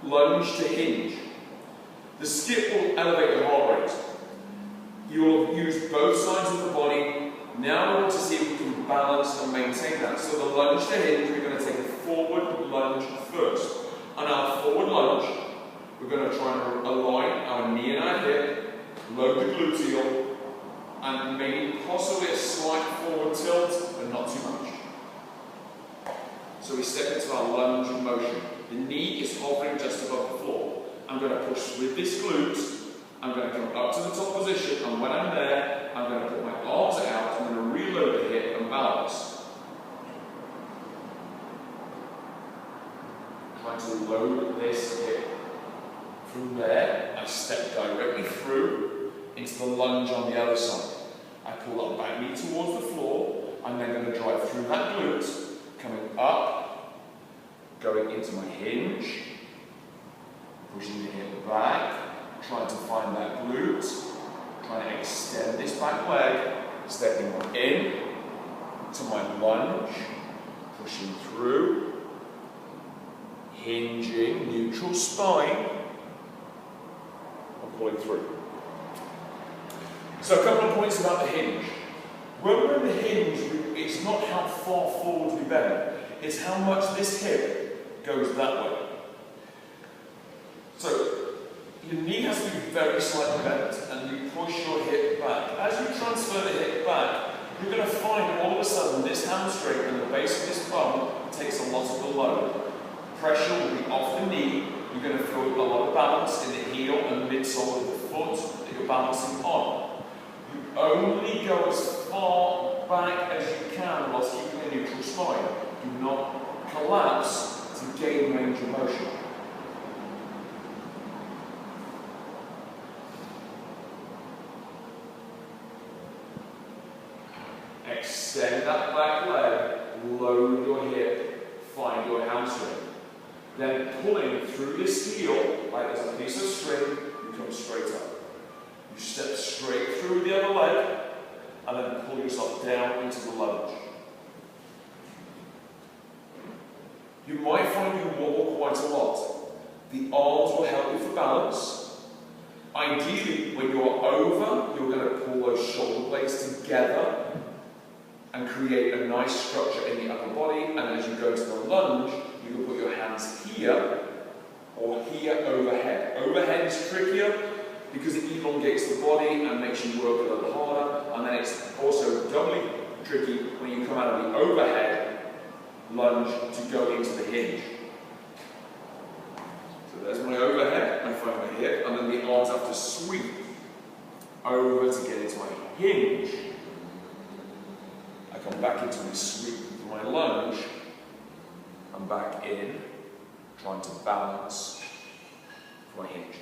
lunge to hinge. The skip will elevate your heart rate. You'll have used both sides of the body. Now we want to see if we can balance and maintain that. So the lunge to hinge, we're going to take a forward lunge first. On our forward lunge, we're going to try and align our knee and our hip, load the gluteal, and maybe possibly a slight forward tilt, but not too much. So we step into our lunge motion. The knee is hovering just above the floor. I'm going to push with this glute. I'm going to come up to the top position, and when I'm there, I'm going to put my arms out. I'm going to reload the hip and balance. Trying to load this hip. From there, I step directly through into the lunge on the other side. I pull that back knee towards the floor. I'm then going to drive through that glute, coming up, going into my hinge, pushing the hip back, trying to find that glute, trying to extend this back leg, stepping in to my lunge, pushing through, hinging, neutral spine, and pulling through. So a couple of points about the hinge. When we're in the hinge, it's not how far forward we bend, it's how much this hip goes that way. So your knee has to be very slightly bent, and you push your hip back. As you transfer the hip back, you're going to find all of a sudden this hamstring and the base of this bum takes a lot of the load. Pressure will be off the knee. You're going to feel a lot of balance in the heel and midsole of the foot that you're balancing on. You only go as far back as you can whilst keeping a neutral spine. Do not collapse to gain range of motion. Extend that back leg, load your hip, find your hamstring. Then pulling through this heel, like there's a piece of string, you come straight up. You step straight through the other leg, and then pull yourself down into the lunge. You might find you wobble quite a lot. The arms will help you for balance. Ideally, when you're over, you're going to pull those shoulder blades together and create a nice structure in the upper body, and as you go to the lunge, you can put your hands here or here overhead. Overhead is trickier because it elongates the body and makes you work a little harder, and then it's also doubly tricky when you come out of the overhead lunge to go into the hinge. So there's my overhead, I find my hip, and then the arms have to sweep over to get into my hinge. I come back into my sweep with my lunge, and back in, trying to balance for my hinge.